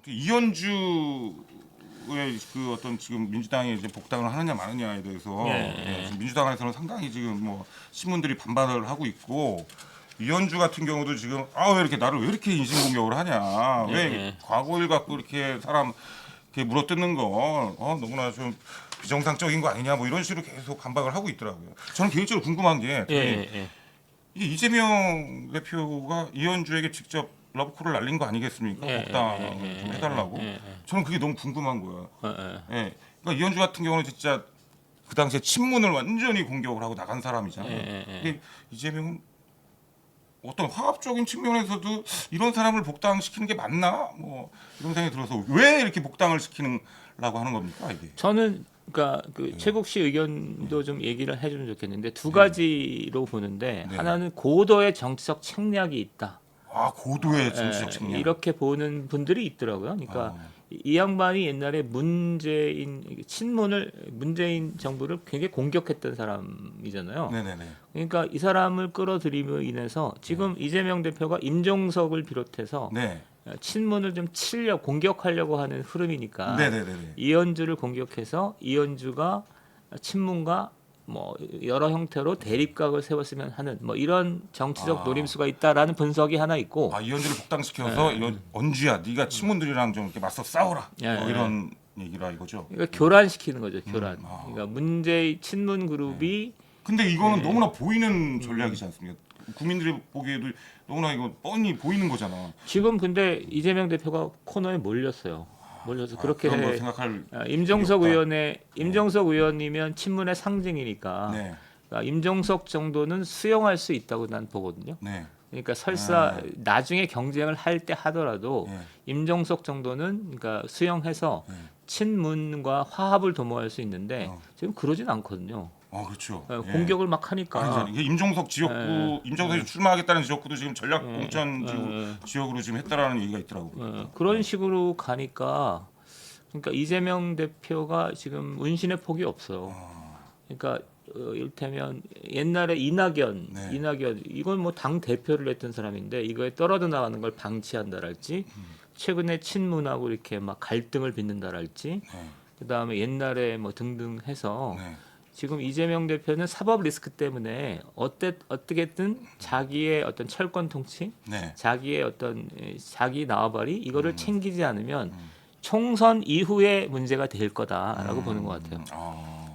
이현주의 그 어떤 지금 민주당이 이제 복당을 하느냐 마느냐에 대해서 지금 민주당 안에서는 상당히 지금 뭐 신문들이 반발을 하고 있고 이현주 같은 경우도 지금 왜 이렇게 나를 왜 이렇게 인신공격을 하냐 왜 과거 일 갖고 이렇게 사람 이렇게 물어뜯는 건 너무나 좀 비정상적인 거 아니냐 뭐 이런 식으로 계속 반박을 하고 있더라고요. 저는 개인적으로 궁금한 게 이 이재명 대표가 이현주에게 직접 러브콜을 날린 거 아니겠습니까? 복당을 좀 해달라고. 저는 그게 너무 궁금한 거예요. 그러니까 이현주 같은 경우는 진짜 그 당시에 친문을 완전히 공격을 하고 나간 사람이잖아요. 근데 이재명은 어떤 화합적인 측면에서도 이런 사람을 복당시키는 게 맞나? 뭐 이런 생각이 들어서 왜 이렇게 복당을 시키는라고 하는 겁니까 이게? 저는 그러니까 그 최국 씨 의견도 좀 얘기를 해주면 좋겠는데 두 가지로 보는데 하나는 고도의 정치적 책략이 있다. 고도의 정치적 책략. 이렇게 보는 분들이 있더라고요. 그러니까 이 양반이 옛날에 문재인 정부를 굉장히 공격했던 사람이잖아요. 네네네. 그러니까 이 사람을 끌어들임으로 인해서 지금 이재명 대표가 임종석을 비롯해서 친문을 좀 공격하려고 하는 흐름이니까 이현주를 공격해서 이현주가 친문과 뭐 여러 형태로 대립각을 세웠으면 하는 뭐 이런 정치적 노림수가 있다라는 분석이 하나 있고 이현주를 복당시켜서 이런 언주야 네가 친문들이랑 좀 이렇게 맞서 싸워라 뭐 이런 얘기라 이거죠. 그러니까 교란시키는 거죠. 교란. 그러니까 문재인 친문 그룹이 근데 이거는 너무나 보이는 전략이지 않습니까? 국민들이 보기에도 너무나 이거 뻔히 보이는 거잖아. 지금 근데 이재명 대표가 코너에 몰려서 그렇게 그런 걸 생각할 임종석 의원이면 친문의 상징이니까 그러니까 임종석 정도는 수용할 수 있다고 난 보거든요. 그러니까 설사 나중에 경쟁을 할 때 하더라도 임종석 정도는 그러니까 수용해서 친문과 화합을 도모할 수 있는데 지금 그러진 않거든요. 그렇죠. 공격을 막 하니까. 이게 임종석 지역구, 임종석이 출마하겠다는 지역구도 지금 전략 공천 지역으로 지금 했다라는 얘기가 있더라고요. 그런 식으로 가니까 그러니까 이재명 대표가 지금 운신의 폭이 없어요. 그러니까 이를테면 옛날에 이낙연 이건 뭐 당 대표를 했던 사람인데 이거에 떨어져 나가는 걸 방치한다랄지 최근에 친문하고 이렇게 막 갈등을 빚는다랄지 그다음에 옛날에 뭐 등등 해서 지금 이재명 대표는 사법 리스크 때문에 어떻게든 자기의 어떤 철권 통치, 자기의 어떤 자기 나와바리 이거를 챙기지 않으면 총선 이후에 문제가 될 거다라고 보는 것 같아요.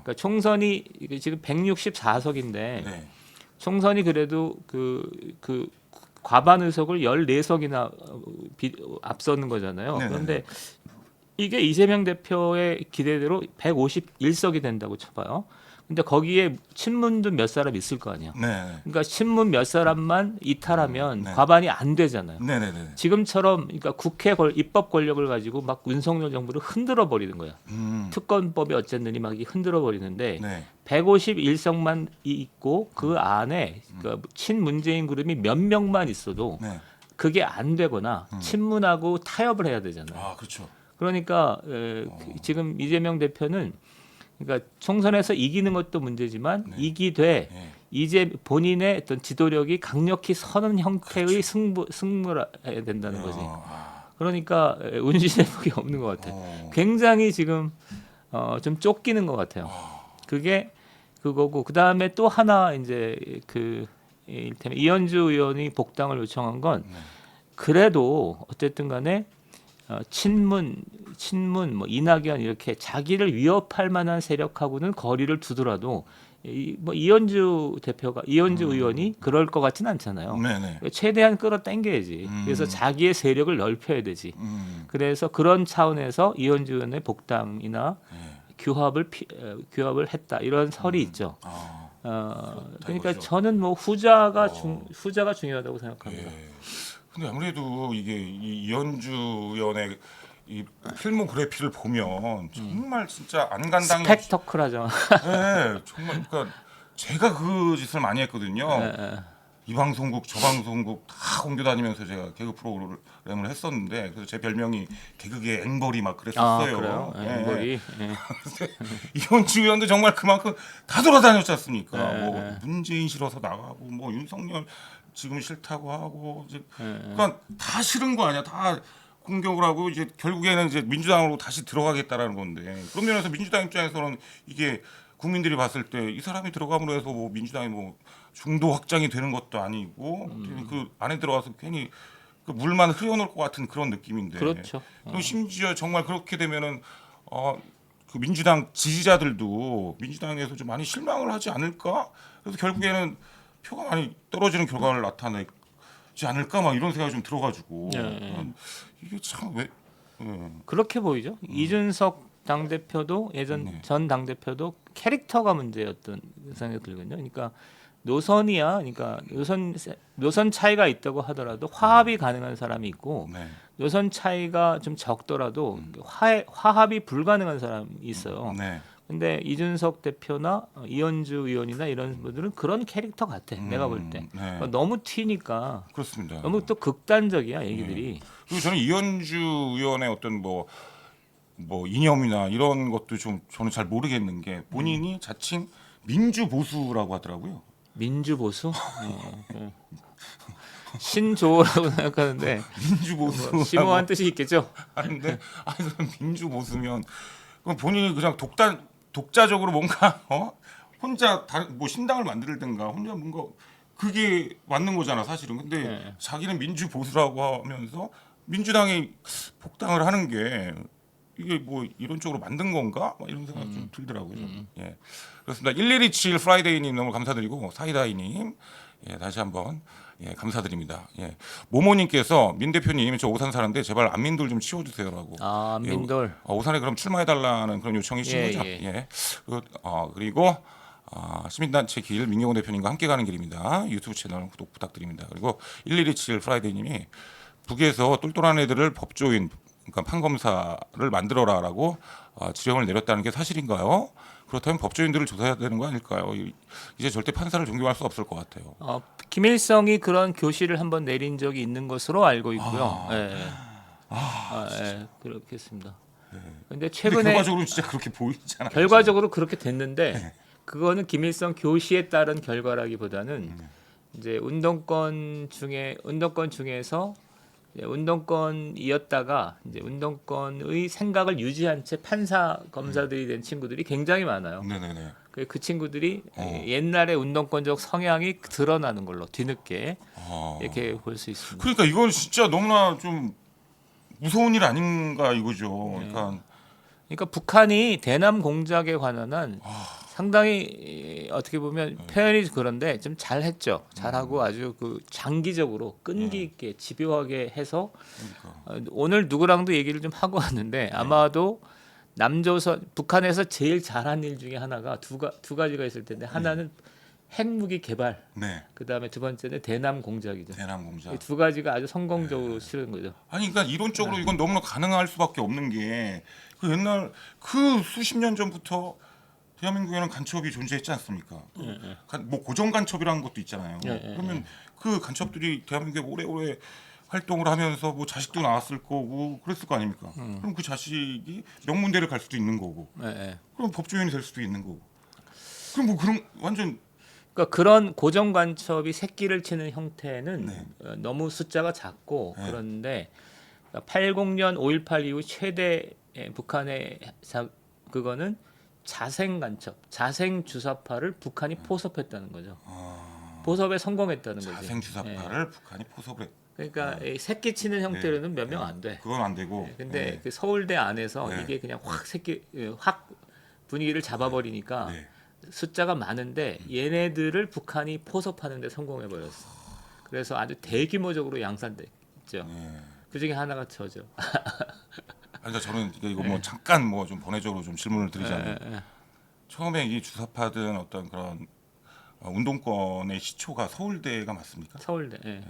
그러니까 총선이 지금 164석인데 총선이 그래도 그 과반 의석을 14석이나 앞서는 거잖아요. 그런데 이게 이재명 대표의 기대대로 151석이 된다고 쳐봐요. 근데 거기에 친문도 몇 사람 있을 거 아니야. 그러니까 친문 몇 사람만 이탈하면 과반이 안 되잖아요. 지금처럼 그러니까 국회 입법 권력을 가지고 막 윤석열 정부를 흔들어 버리는 거야. 특검법이 어쨌느니 막 흔들어 버리는데 151석만 있고 그 안에 그러니까 친문재인 그룹이 몇 명만 있어도 그게 안 되거나 친문하고 타협을 해야 되잖아요. 그렇죠. 그러니까 지금 이재명 대표는 그러니까 총선에서 이기는 것도 문제지만 이기되 이제 본인의 어떤 지도력이 강력히 서는 형태의 승부를 해야 된다는 거지. 그러니까 운신의 폭이 없는 것 같아요. 굉장히 지금 좀 쫓기는 것 같아요. 그게 그거고 그 다음에 또 하나 이제 이를테면 이현주 의원이 복당을 요청한 건 그래도 어쨌든 간에 친문 뭐 이낙연 이렇게 자기를 위협할 만한 세력하고는 거리를 두더라도 뭐 이현주 의원이 그럴 것 같지는 않잖아요. 최대한 끌어당겨야지. 그래서 자기의 세력을 넓혀야 되지. 그래서 그런 차원에서 이현주 의원의 복당이나 규합을 했다 이런 설이 있죠. 그러니까 저는 뭐 후자가 중요하다고 생각합니다. 근데 아무래도 이게 이현주 의원의 이 필모그래피를 보면 정말 진짜 안간당이 스펙터클하죠. 정말 그러니까 제가 그 짓을 많이 했거든요. 이 방송국 저 방송국 다 옮겨다니면서 제가 개그 프로그램을 했었는데 그래서 제 별명이 개그계 앵벌이 막 그랬었어요. 그래요? 앵벌이. 이현주 의원도 정말 그만큼 다 돌아다녔지 않습니까? 뭐 문재인 싫어서 나가고 뭐 윤석열 지금 싫다고 하고 이제 그러니까 다 싫은 거 아니야. 다 공격을 하고 이제 결국에는 이제 민주당으로 다시 들어가겠다라는 건데 그런 면에서 민주당 입장에서는 이게 국민들이 봤을 때 이 사람이 들어감으로 해서 뭐 민주당이 뭐 중도 확장이 되는 것도 아니고 그 안에 들어가서 괜히 그 물만 흐려놓을 것 같은 그런 느낌인데. 그렇죠. 그리고 심지어 정말 그렇게 되면은 그 민주당 지지자들도 민주당에서 좀 많이 실망을 하지 않을까? 그래서 결국에는 표가 많이 떨어지는 결과를 나타내지 않을까? 막 이런 생각이 좀 들어가지고 이게 참 왜? 그렇게 보이죠. 이준석 당대표도 예전 전 당대표도 캐릭터가 문제였던 생각이 들거든요. 그러니까 노선이야. 그러니까 노선 차이가 있다고 하더라도 화합이 가능한 사람이 있고 네. 노선 차이가 좀 적더라도 화합이 불가능한 사람이 있어요. 네. 근데 이준석 대표나 이현주 의원이나 이런 분들은 그런 캐릭터 같아. 내가 볼 때. 네. 그러니까 너무 튀니까 그렇습니다. 너무 또 극단적이야 얘기들이. 그리고 저는 이현주 의원의 어떤 뭐 이념이나 이런 것도 좀 저는 잘 모르겠는 게 본인이 자칭 민주 보수라고 하더라고요. 민주 보수? 신조어라고 생각하는데 민주 보수 심오한 뜻이 있겠죠. 하는데 그럼 민주 보수면 그럼 본인이 그냥 독자적으로 뭔가 혼자 뭐 신당을 만들든가 혼자 뭔가 그게 맞는 거잖아 사실은. 근데 네. 자기는 민주 보수라고 하면서 민주당이 복당을 하는 게 이게 뭐 이론적으로 만든 건가? 막 이런 생각이 좀 들더라고요. 예. 그렇습니다. 1127 프라이데이님 너무 감사드리고 사이다이님 다시 한번 감사드립니다. 예. 모모님께서 민 대표님 저 오산 사는데 제발 안민돌 좀 치워주세요라고. 아, 안민돌. 오산에 그럼 출마해달라는 그런 요청이 신 거죠. 예. 그리고 시민단체 길 민경호 대표님과 함께 가는 길입니다. 유튜브 채널 구독 부탁드립니다. 그리고 1127 프라이데이님이 북에서 똘똘한 애들을 법조인 그러니까 판검사를 만들어라라고 지령을 내렸다는 게 사실인가요? 그렇다면 법조인들을 조사해야 되는 거 아닐까요? 이제 절대 판사를 존경할 수 없을 것 같아요. 김일성이 그런 교시를 한번 내린 적이 있는 것으로 알고 있고요. 그렇겠습니다. 근데 근데 최근에 결과적으로 진짜 그렇게 보이잖아요. 결과적으로 그렇게 됐는데 그거는 김일성 교시에 따른 결과라기보다는 이제 운동권 중에서 운동권이었다가 이제 운동권의 생각을 유지한 채 판사 검사들이 된 친구들이 굉장히 많아요. 네네네. 그 친구들이 옛날의 운동권적 성향이 드러나는 걸로 뒤늦게 이렇게 볼 수 있습니다. 그러니까 이건 진짜 너무나 좀 무서운 일 아닌가 이거죠. 그러니까 북한이 대남 공작에 관한 한 상당히 어떻게 보면 표현이 그런데 좀 잘했죠. 잘하고 아주 그 장기적으로 끈기 있게 집요하게 해서 오늘 누구랑도 얘기를 좀 하고 왔는데 아마도 남조선 북한에서 제일 잘한 일 중에 하나가 두 가지가 있을 텐데 하나는 핵무기 개발, 그다음에 두 번째는 대남 공작이죠. 대남 공작. 이 두 가지가 아주 성공적으로 치른 거죠. 아니 그러니까 이론적으로 이건 너무나 가능할 수밖에 없는 게 그 옛날 그 수십 년 전부터 대한민국에는 간첩이 존재했지 않습니까? 뭐 고정 간첩이라는 것도 있잖아요. 그러면 그 간첩들이 대한민국에 오래오래 활동을 하면서 뭐 자식도 낳았을 거고 그랬을 거 아닙니까? 그럼 그 자식이 명문대를 갈 수도 있는 거고, 그럼 법조인이 될 수도 있는 거고. 그럼 뭐 그런 완전 그러니까 그런 고정 간첩이 새끼를 치는 형태는 너무 숫자가 작고 그런데 80년 5.18 이후 최대 북한의 그거는 자생 간첩, 자생 주사파를 북한이 포섭했다는 거죠. 포섭에 성공했다는 거죠. 자생 주사파를 북한이 포섭을 했. 그러니까 새끼 치는 형태로는 몇 명 안 돼. 그건 안 되고. 근데 그 서울대 안에서 이게 그냥 확 분위기를 잡아버리니까 숫자가 많은데 얘네들을 북한이 포섭하는 데 성공해 버렸어. 그래서 아주 대규모적으로 양산됐죠. 그 중에 하나가 저죠. 그러니까 저는 이거 뭐 잠깐 뭐 좀 번외적으로 좀 질문을 드리자면 처음에 이 주사파든 어떤 그런 운동권의 시초가 서울대가 맞습니까? 서울대.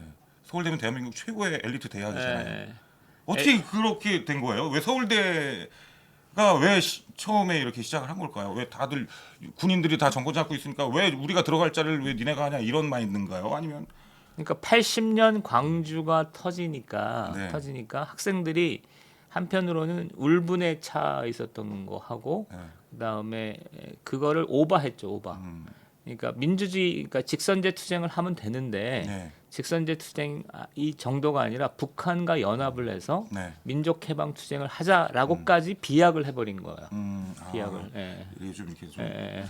서울대면 대한민국 최고의 엘리트 대학이잖아요. 어떻게 그렇게 된 거예요? 왜 서울대가 왜 처음에 이렇게 시작을 한 걸까요? 왜 다들 군인들이 다 정권 잡고 있으니까 왜 우리가 들어갈 자리를 왜 니네가 하냐 이런 마인드인가요? 아니면 그러니까 80년 광주가 터지니까 학생들이 한편으로는 울분에 차 있었던 거 하고 그다음에 그거를 오버했죠. 그러니까 민주주의, 그러니까 직선제 투쟁을 하면 되는데 네. 직선제 투쟁 이 정도가 아니라 북한과 연합을 해서 네. 민족 해방 투쟁을 하자라고까지 비약을 해버린 거야. 비약을. 아, 예. 이게 좀 이렇게 예.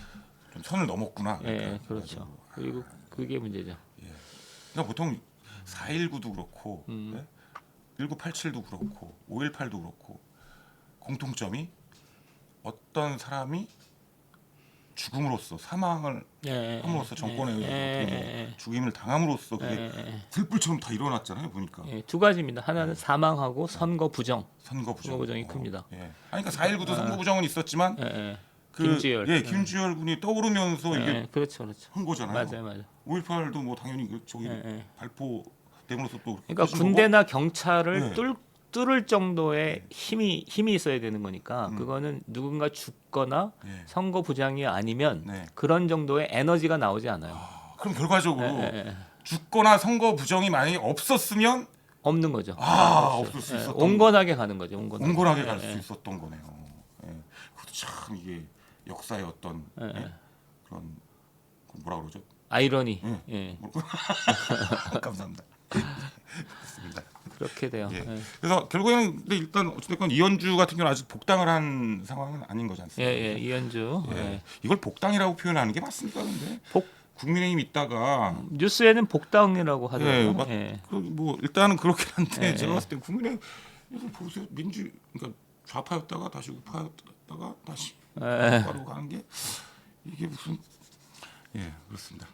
좀 선을 넘었구나. 예. 그렇죠. 그리고 그게 문제죠. 그러니까 보통 4.19도 그렇고, 네? 1987도 그렇고, 5.18도 그렇고 공통점이 어떤 사람이 죽음으로써 사망을 함으로써 정권에 의해서 죽임을 당함으로써 그게 불불처럼 다 일어났잖아요. 보니까 예, 두 가지입니다. 하나는 사망하고 선거 부정. 선거 부정. 선거 부정이 큽니다. 예. 아니, 그러니까 4.19도 선거 부정은 있었지만 김주열. 김주열 군이 떠오르면서 이게 그렇죠. 한 거잖아요. 맞아요. 5.18도 뭐 당연히 저기 발포됨으로써 또 그러니까 터진 군대나 경찰을 네. 뚫을 정도의 힘이 있어야 되는 거니까 그거는 누군가 죽거나 네. 선거 부정이 아니면 네. 그런 정도의 에너지가 나오지 않아요. 거고. 그럼 결과적으로 죽거나 선거 부정이 만약에 없었으면 없는 거죠. 없을 수 있었던 온건하게 가는 거죠. 온건하게. 갈 수 있었던 거네요. 예. 그것도 참 이게 역사의 어떤 그런 뭐라 그러죠? 아이러니. 감사합니다. 그렇습니다. 그렇게 돼요. 예. 그래서 결국에는 근데 일단 어쨌든 이현주 같은 경우는 아직 복당을 한 상황은 아닌 거지 않습니까? 이현주. 이걸 복당이라고 표현하는 게 맞습니까? 근데 국민의힘 있다가 뉴스에는 복당이라고 하더라고요. 뭐 일단은 그렇긴 한데 제가 봤을 때 국민의힘 이거 보세요. 그러니까 좌파였다가 다시 우파였다가 다시 우파로 가는 게 이게 무슨 그렇습니다.